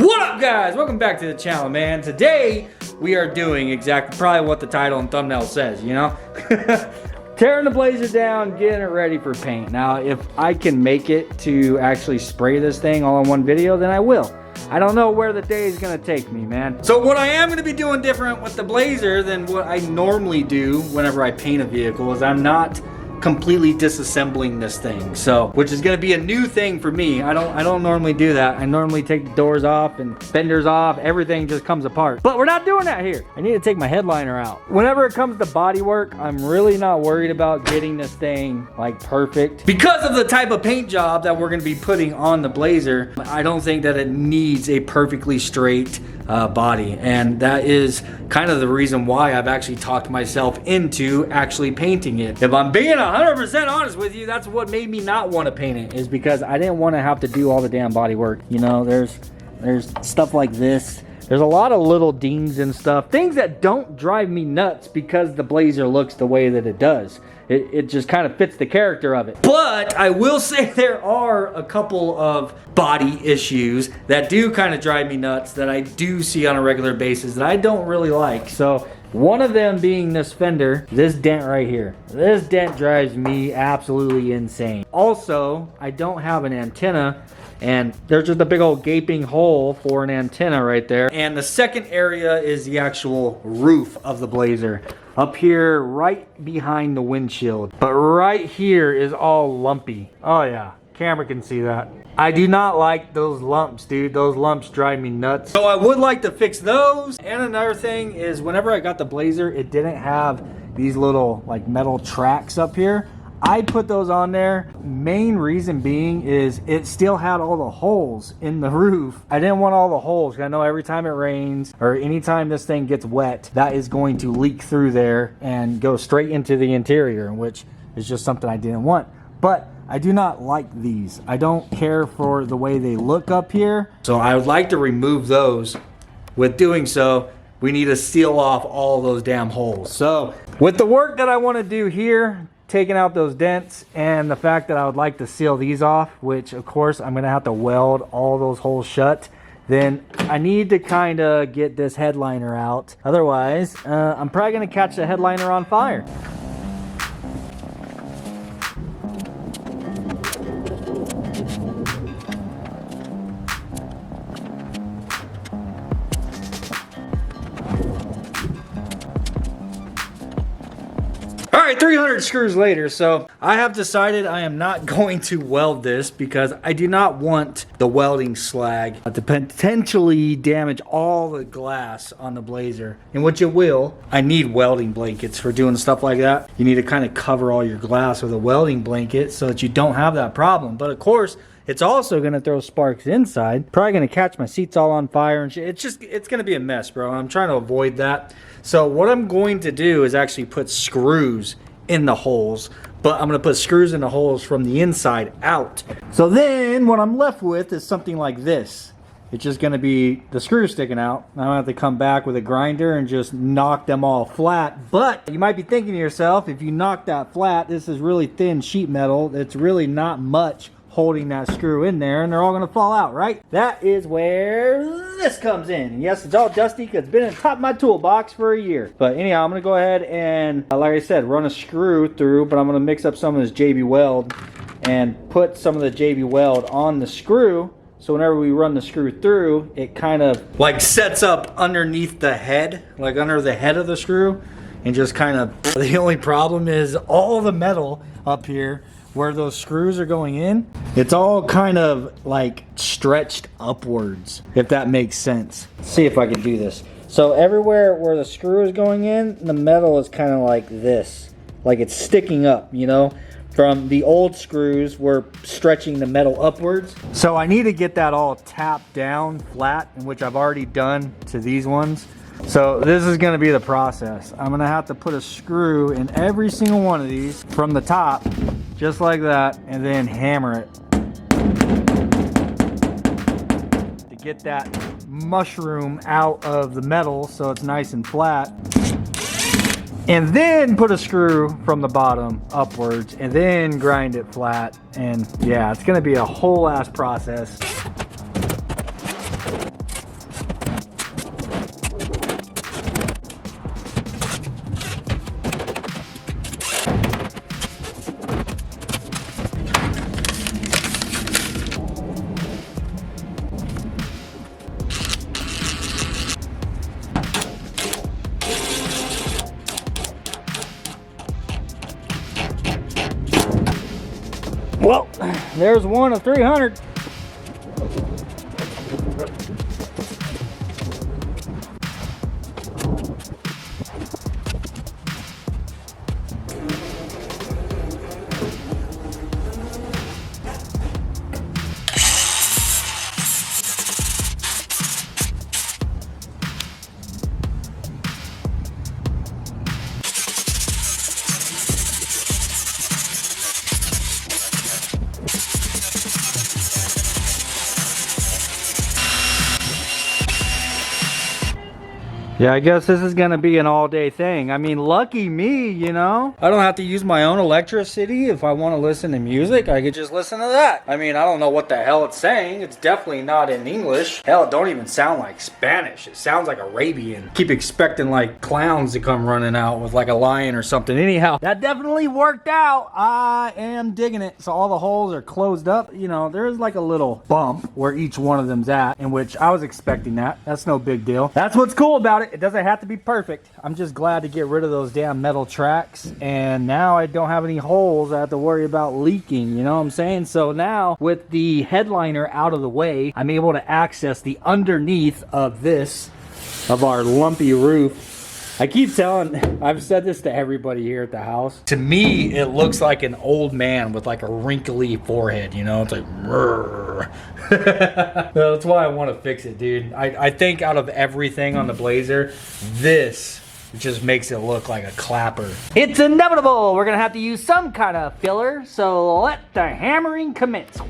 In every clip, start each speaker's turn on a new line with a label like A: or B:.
A: What up, guys? Welcome back to the channel, man. Today we are doing exactly probably what the title and thumbnail says, you know? Tearing the BLAZER down, getting it ready for paint. Now, if I can make it to actually spray this thing all in one video, then I will. I don't know where the day is gonna take me, man. So what I am gonna be doing different with the BLAZER than what I normally do whenever I paint a vehicle is I'm not completely disassembling this thing, so which is going to be a new thing for me. I don't normally do that. I normally take the doors off and fenders off, everything just comes apart, but we're not doing that here. I need to take my headliner out. Whenever it comes to bodywork, I'm really not worried about getting this thing like perfect because of the type of paint job that we're going to be putting on the BLAZER. I don't think that it needs a perfectly straight body, and that is kind of the reason why I've actually talked myself into actually painting it. If I'm being 100% honest with you, that's what made me not want to paint it, is because I didn't want to have to do all the damn body work. You know, there's stuff like this. There's a lot of little dings and stuff, things that don't drive me nuts because the BLAZER looks the way that it does. It just kind of fits the character of it. But I will say there are a couple of body issues that do kind of drive me nuts that I do see on a regular basis that I don't really like. So one of them being this fender, this dent right here. This dent drives me absolutely insane. Also, I don't have an antenna, and there's just a big old gaping hole for an antenna right there. And the second area is the actual roof of the BLAZER. Up here, right behind the windshield. But right here is all lumpy. Oh yeah, camera can see that. I do not like those lumps, dude. Those lumps drive me nuts. So I would like to fix those. And another thing is, whenever I got the BLAZER, it didn't have these little like metal tracks up here. I put those on there. Main reason being is it still had all the holes in the roof. I didn't want all the holes. I know every time it rains or anytime this thing gets wet, that is going to leak through there and go straight into the interior, which is just something I didn't want. But I do not like these. I don't care for the way they look up here. So I would like to remove those. With doing so, we need to seal off all those damn holes. So with the work that I want to do here, taking out those dents, and the fact that I would like to seal these off, which of course I'm gonna have to weld all those holes shut, then I need to kind of get this headliner out. Otherwise, I'm probably gonna catch the headliner on fire. All right, 300 screws later, so I have decided I am not going to weld this because I do not want the welding slag to potentially damage all the glass on the BLAZER, and which it will. I need welding blankets for doing stuff like that. You need to kind of cover all your glass with a welding blanket so that you don't have that problem. But of course, it's also gonna throw sparks inside. Probably gonna catch my seats all on fire and shit. It's gonna be a mess, bro. I'm trying to avoid that. So what I'm going to do is actually put screws in the holes, but I'm gonna put screws in the holes from the inside out. So then what I'm left with is something like this. It's just gonna be the screws sticking out. I'm gonna have to come back with a grinder and just knock them all flat. But you might be thinking to yourself, if you knock that flat, this is really thin sheet metal. It's really not much holding that screw in there, and they're all gonna fall out, right? That is where this comes in. And yes, it's all dusty because it's been in the top of my toolbox for a year. But anyhow, I'm gonna go ahead and, like I said, run a screw through, but I'm gonna mix up some of this JB Weld and put some of the JB Weld on the screw. So whenever we run the screw through, it kind of like sets up underneath the head, like under the head of the screw, and just kind of, the only problem is all the metal up here where those screws are going in, it's all kind of like stretched upwards, if that makes sense. Let's see if I can do this. So everywhere where the screw is going in, the metal is kind of like this, like it's sticking up, you know? From the old screws, we're stretching the metal upwards. So I need to get that all tapped down flat, which I've already done to these ones. So this is gonna be the process. I'm gonna have to put a screw in every single one of these from the top, just like that, and then hammer it to get that mushroom out of the metal so it's nice and flat. And then put a screw from the bottom upwards and then grind it flat. And yeah, it's gonna be a whole ass process. Well, there's one of 300. Yeah, I guess this is gonna be an all-day thing. I mean, lucky me, you know? I don't have to use my own electricity. If I want to listen to music, I could just listen to that. I mean, I don't know what the hell it's saying. It's definitely not in English. Hell, it don't even sound like Spanish. It sounds like Arabian. Keep expecting like clowns to come running out with like a lion or something. Anyhow, that definitely worked out. I am digging it. So all the holes are closed up. You know, there's like a little bump where each one of them's at, in which I was expecting that. That's no big deal. That's what's cool about it. It doesn't have to be perfect. I'm just glad to get rid of those damn metal tracks, and now I don't have any holes I have to worry about leaking, you know what I'm saying? So now with the headliner out of the way, I'm able to access the underneath of this, of our lumpy roof. I keep telling, I've said this to everybody here at the house. To me, it looks like an old man with like a wrinkly forehead, you know? It's like, that's why I want to fix it, dude. I think out of everything on the Blazer, this just makes it look like a clapper. It's inevitable. We're gonna have to use some kind of filler, so let the hammering commence.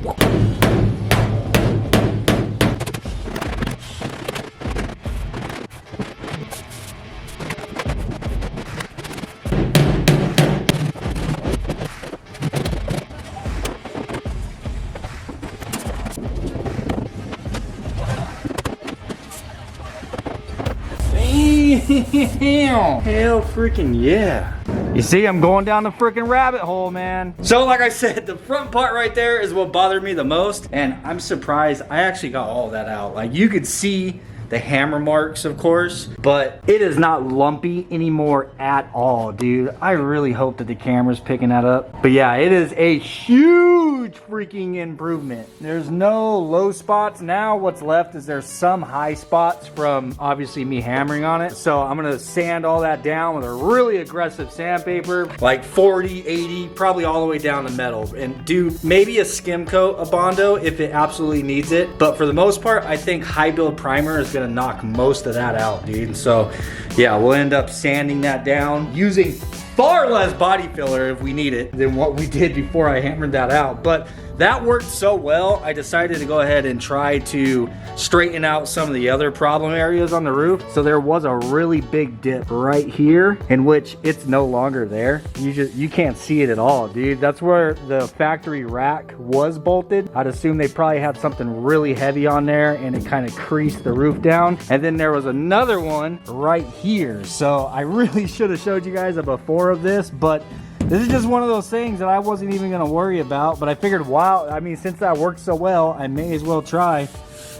A: Hell freaking yeah. You see, I'm going down the freaking rabbit hole, man. So like I said, the front part right there is what bothered me the most, and I'm surprised I actually got all that out. Like, you could see the hammer marks, of course, but it is not lumpy anymore at all, dude. I really hope that the camera's picking that up. But yeah, it is a huge freaking improvement. There's no low spots. Now what's left is there's some high spots from obviously me hammering on it. So I'm gonna sand all that down with a really aggressive sandpaper, like 40, 80, probably all the way down to metal, and do maybe a skim coat of Bondo if it absolutely needs it. But for the most part, I think high build primer is gonna knock most of that out, dude. So yeah, we'll end up sanding that down using far less body filler if we need it than what we did before I hammered that out. But that worked so well, I decided to go ahead and try to straighten out some of the other problem areas on the roof. So there was a really big dip right here, in which it's no longer there. You can't see it at all, dude. That's where the factory rack was bolted. I'd assume they probably had something really heavy on there and it kind of creased the roof down. And then there was another one right here. So I really should have showed you guys a before of this, but this is just one of those things that I wasn't even gonna worry about, but I figured, wow, I mean, since that worked so well, I may as well try.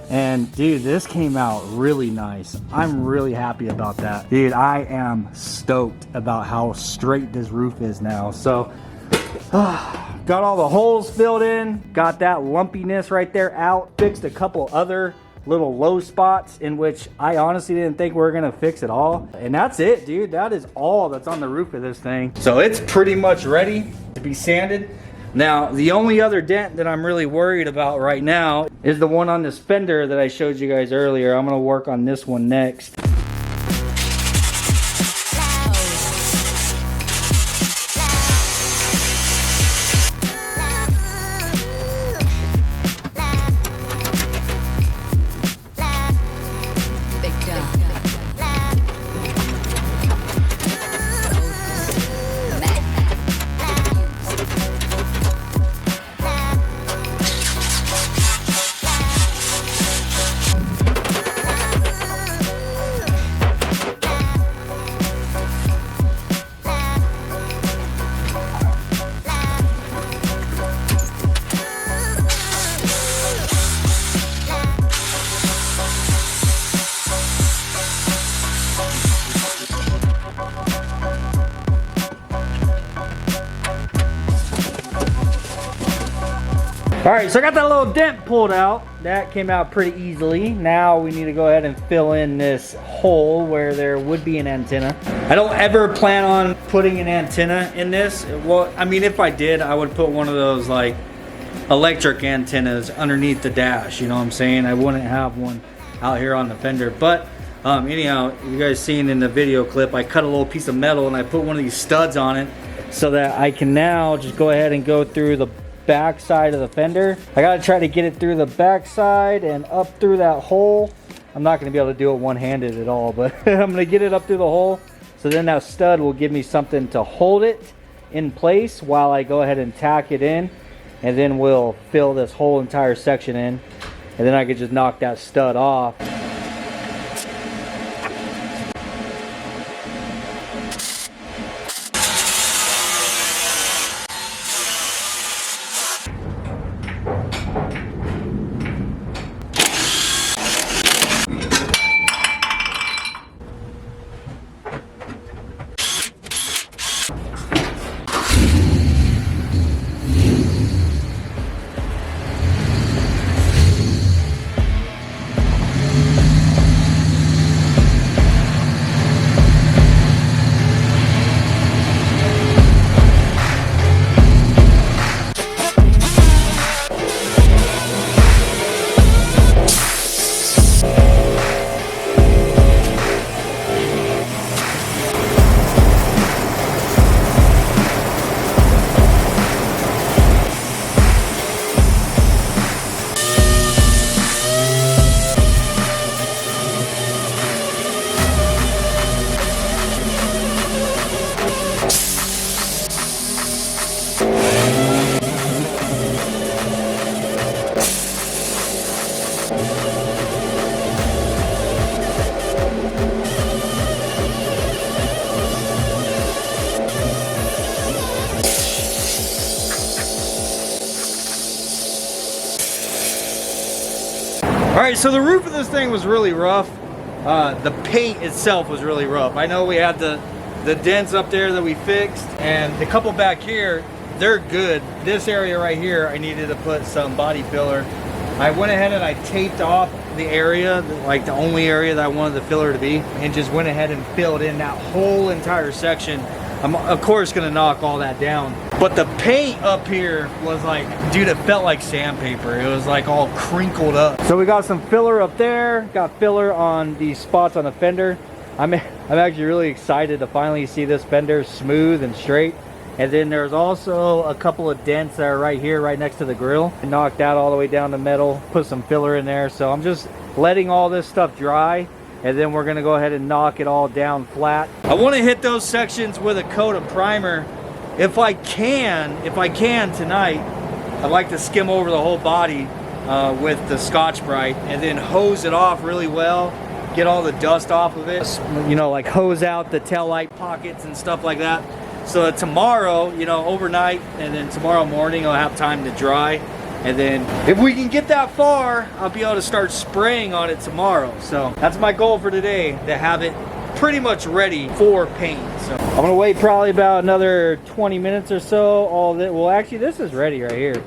A: And dude, this came out really nice. I'm really happy about that. Dude, I am stoked about how straight this roof is now. So, got all the holes filled in, got that lumpiness right there out, fixed a couple other little low spots in which I honestly didn't think we were gonna fix it all. And that's it, dude. That is all that's on the roof of this thing. So it's pretty much ready to be sanded. Now, the only other dent that I'm really worried about right now is the one on this fender that I showed you guys earlier. I'm gonna work on this one next. All right, so I got that little dent pulled out. That came out pretty easily. Now we need to go ahead and fill in this hole where there would be an antenna. I don't ever plan on putting an antenna in this. Well, I mean, if I did, I would put one of those like electric antennas underneath the dash, you know what I'm saying? I wouldn't have one out here on the Fender. But anyhow, you guys seen in the video clip, I cut a little piece of metal and I put one of these studs on it so that I can now just go ahead and go through the back side of the Fender. I gotta try to get it through the back side and up through that hole. I'm not gonna be able to do it one-handed at all, but I'm gonna get it up through the hole, so then that stud will give me something to hold it in place while I go ahead and tack it in, and then we'll fill this whole entire section in, and then I could just knock that stud off. Alright, so the roof of this thing was really rough. The paint itself was really rough. I know we had the dents up there that we fixed, and the couple back here, they're good. This area right here, I needed to put some body filler. I went ahead and I taped off the area, like the only area that I wanted the filler to be, and just went ahead and filled in that whole entire section. I'm of course gonna knock all that down, but the paint up here was like, dude, it felt like sandpaper. It was like all crinkled up. So we got some filler up there, got filler on these spots on the Fender. I'm actually really excited to finally see this Fender smooth and straight. And then there's also a couple of dents that are right here, right next to the grill. I knocked that all the way down to metal, put some filler in there. So I'm just letting all this stuff dry, and then we're gonna go ahead and knock it all down flat. I wanna hit those sections with a coat of primer. If I can tonight, I'd like to skim over the whole body with the Scotch-Brite and then hose it off really well, get all the dust off of it. You know, like hose out the tail light pockets and stuff like that. So that tomorrow, you know, overnight, and then tomorrow morning I'll have time to dry. And then if we can get that far, I'll be able to start spraying on it tomorrow. So that's my goal for today, to have it pretty much ready for paint. So I'm gonna wait probably about another 20 minutes or so. All that, well, actually this is ready right here.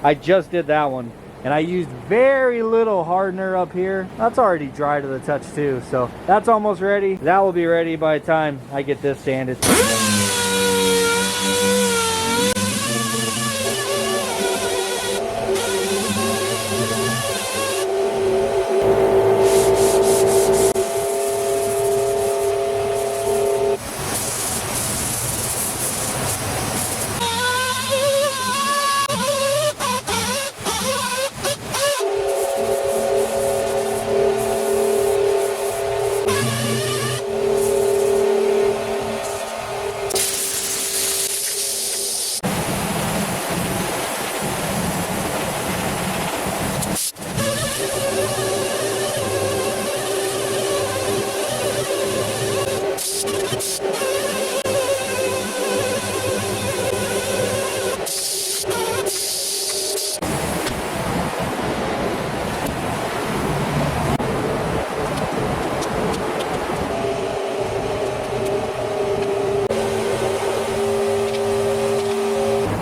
A: I just did that one, and I used very little hardener up here. That's already dry to the touch too, so that's almost ready. That will be ready by the time I get this sanded.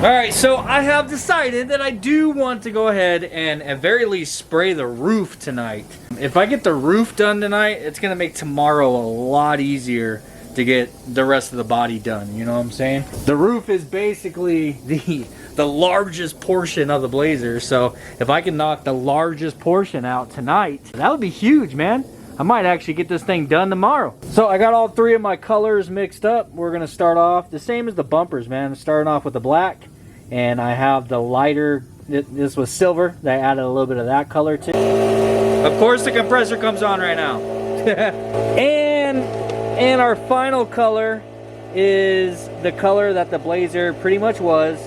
A: Alright, so I have decided that I do want to go ahead and at very least spray the roof tonight. If I get the roof done tonight, it's going to make tomorrow a lot easier to get the rest of the body done, you know what I'm saying? The roof is basically the largest portion of the BLAZER, so if I can knock the largest portion out tonight, that would be huge, man. I might actually get this thing done tomorrow. So I got all three of my colors mixed up. We're gonna start off the same as the bumpers, man. Starting off with the black, and I have the lighter, this was silver, that added a little bit of that color too. Of course the compressor comes on right now. and our final color is the color that the BLAZER pretty much was.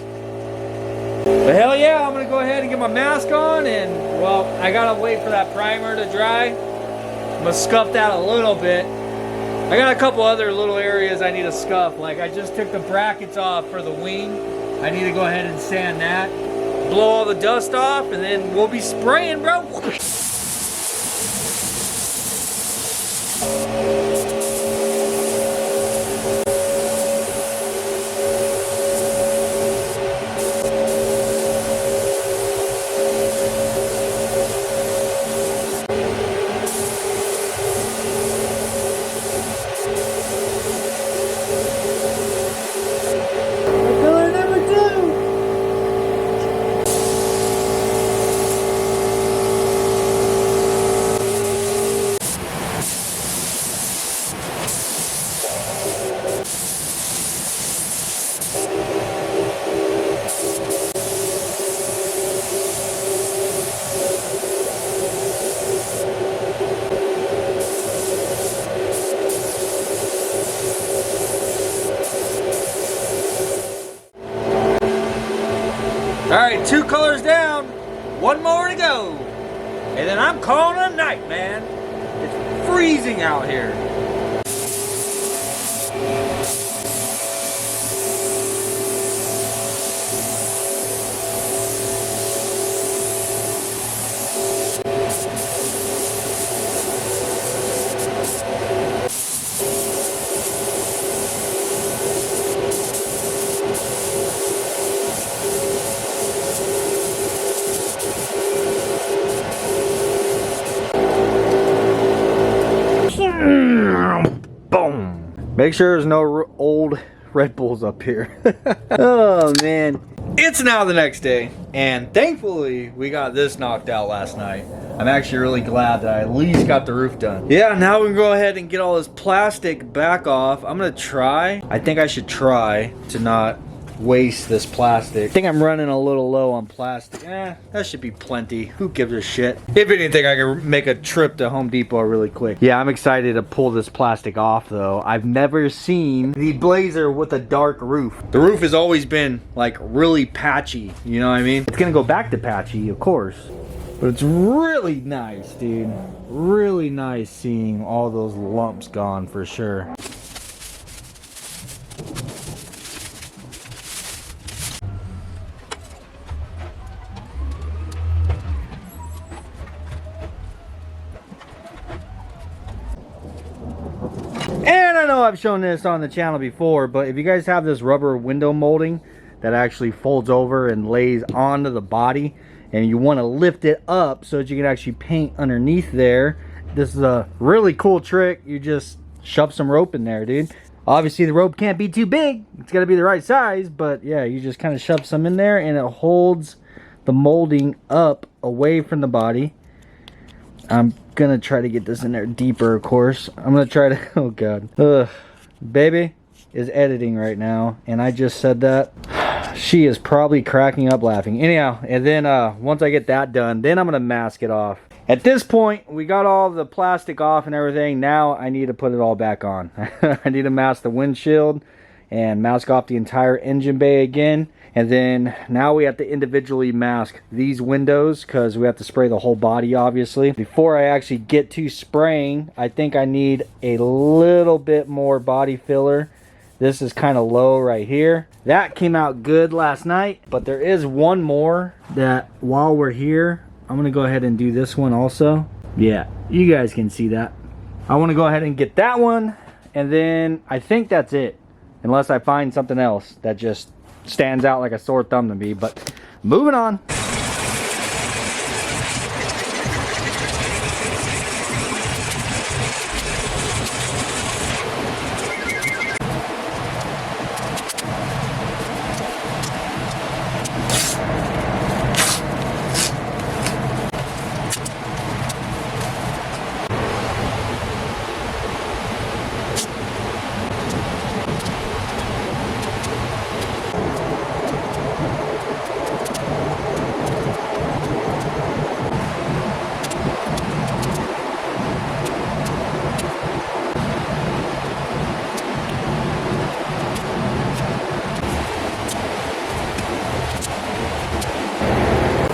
A: But hell yeah, I'm gonna go ahead and get my mask on, and well, I gotta wait for that primer to dry. I'm gonna scuff that a little bit. I got a couple other little areas I need to scuff. Like I just took the brackets off for the wing. I need to go ahead and sand that. Blow all the dust off, and then we'll be spraying, bro. Alright, 2 colors down, 1 more to go. And then I'm calling it a night, man. It's freezing out here. Boom. Make sure there's no old Red Bulls up here. Oh man. It's now the next day, and thankfully we got this knocked out last night. I'm actually really glad that I at least got the roof done. Yeah, now we can go ahead and get all this plastic back off. I'm gonna try. I think I should try to not waste this plastic. I think I'm running a little low on plastic. That should be plenty. Who gives a shit? If anything, I can make a trip to Home Depot really quick. Yeah, I'm excited to pull this plastic off though. I've never seen the BLAZER with a dark roof. The roof has always been like really patchy, you know what I mean? It's gonna go back to patchy, of course. But it's really nice, dude. Really nice seeing all those lumps gone for sure. And I know I've shown this on the channel before, but if you guys have this rubber window molding that actually folds over and lays onto the body, and you want to lift it up so that you can actually paint underneath there, this is a really cool trick. You just shove some rope in there, dude. Obviously the rope can't be too big, it's got to be the right size, but yeah, you just kind of shove some in there and it holds the molding up away from the body. I'm gonna try to get this in there deeper, of course. I'm gonna try to, oh god. Ugh. Baby is editing right now, and I just said that. She is probably cracking up laughing. Anyhow, and then once I get that done, then I'm gonna mask it off. At this point, we got all the plastic off and everything. Now I need to put it all back on. I need to mask the windshield and mask off the entire engine bay again. And then now we have to individually mask these windows because we have to spray the whole body, obviously. Before I actually get to spraying, I think I need a little bit more body filler. This is kind of low right here. That came out good last night, but there is one more that while we're here, I'm gonna go ahead and do this one also. Yeah, you guys can see that. I wanna go ahead and get that one, and then I think that's it. Unless I find something else that just stands out like a sore thumb to me. But moving on.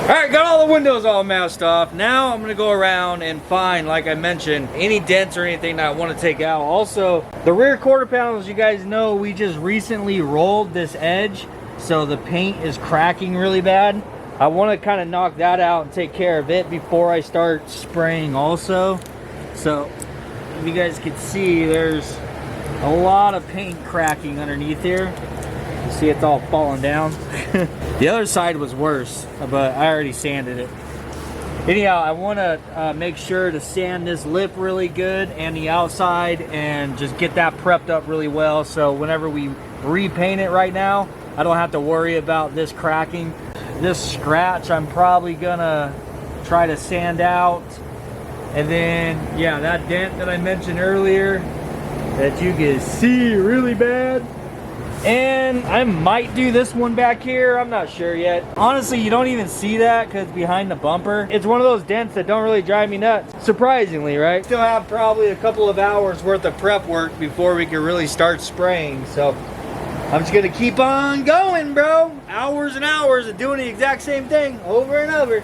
A: Alright, got all the windows all masked off. Now I'm going to go around and find, like I mentioned, any dents or anything that I want to take out. Also, the rear quarter panels, you guys know, we just recently rolled this edge, so the paint is cracking really bad. I want to kind of knock that out and take care of it before I start spraying also. So, if you guys can see, there's a lot of paint cracking underneath here. You see it's all falling down. The other side was worse, but I already sanded it. Anyhow, I want to make sure to sand this lip really good and the outside and just get that prepped up really well, so whenever we repaint it right now, I don't have to worry about this cracking. This scratch I'm probably gonna try to sand out. And then, yeah, that dent that I mentioned earlier that you can see really bad. And I might do this one back here. I'm not sure yet. Honestly, you don't even see that because it's behind the bumper. It's one of those dents that don't really drive me nuts. Surprisingly, right? Still have probably a couple of hours worth of prep work before we can really start spraying. So I'm just gonna keep on going, bro. Hours and hours of doing the exact same thing over and over.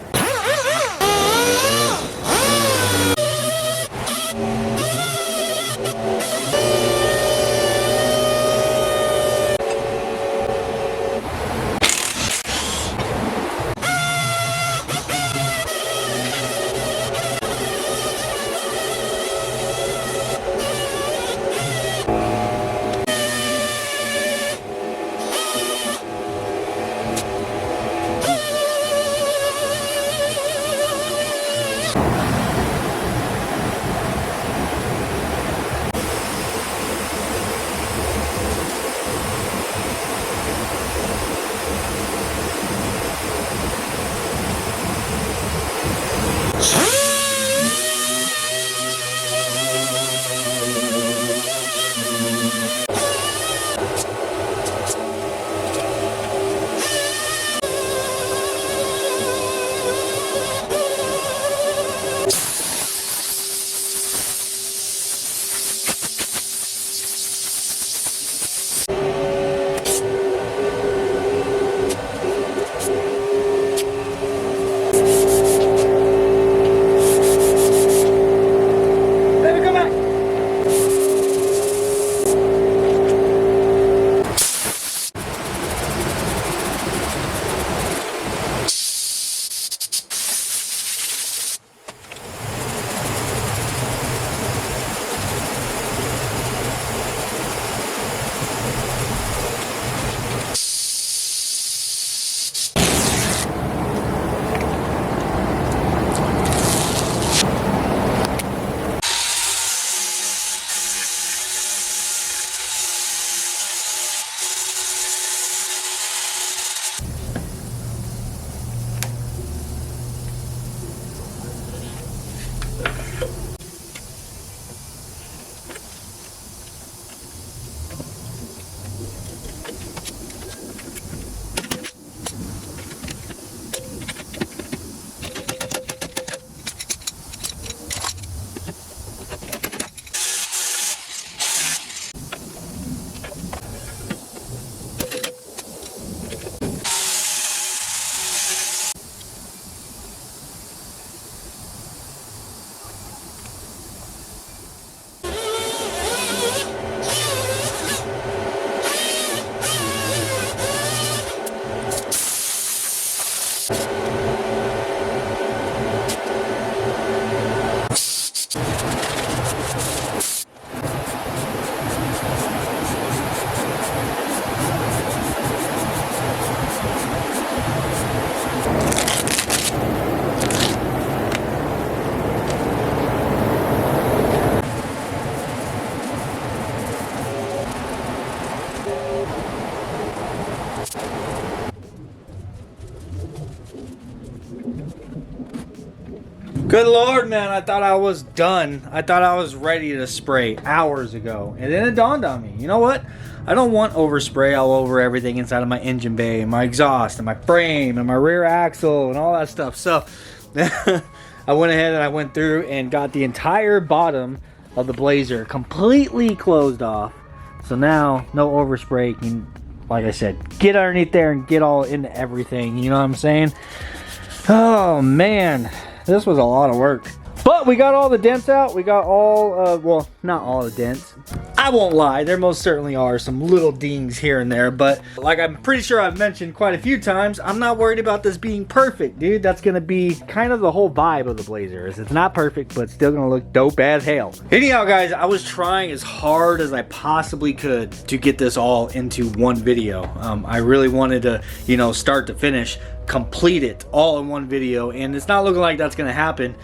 A: Good Lord, man, I thought I was done. I thought I was ready to spray hours ago. And then it dawned on me, you know what? I don't want overspray all over everything inside of my engine bay, and my exhaust, and my frame, and my rear axle, and all that stuff. So I went ahead and I went through and got the entire bottom of the BLAZER completely closed off. So now, no overspray. You can, like I said, get underneath there and get all into everything. You know what I'm saying? Oh, man. This was a lot of work. But we got all the dents out. We got all, well, not all the dents. I won't lie, there most certainly are some little dings here and there, but like I'm pretty sure I've mentioned quite a few times, I'm not worried about this being perfect, dude. That's gonna be kind of the whole vibe of the BLAZER. It's not perfect, but it's still gonna look dope as hell. Anyhow, guys, I was trying as hard as I possibly could to get this all into one video. I really wanted to, you know, start to finish, complete it all in one video, and it's not looking like that's gonna happen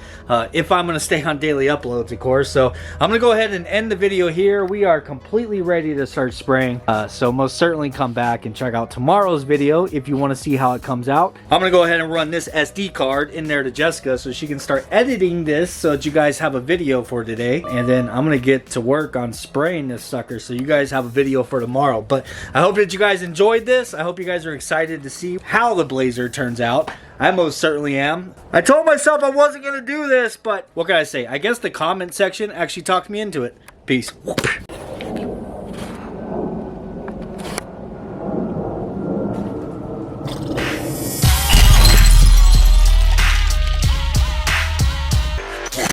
A: if I'm gonna stay on daily uploads, of course. So I'm gonna go ahead and end the video here. We are completely ready to start spraying, so most certainly come back and check out tomorrow's video if you want to see how it comes out. I'm gonna go ahead and run this SD card in there to Jessica so she can start editing this so that you guys have a video for today, and then I'm gonna get to work on spraying this sucker so you guys have a video for tomorrow. But I hope that you guys enjoyed this. I hope you guys are excited to see how the BLAZER turns out. I most certainly am. I told myself I wasn't gonna do this, but what can I say? I guess the comment section actually talked me into it. Peace.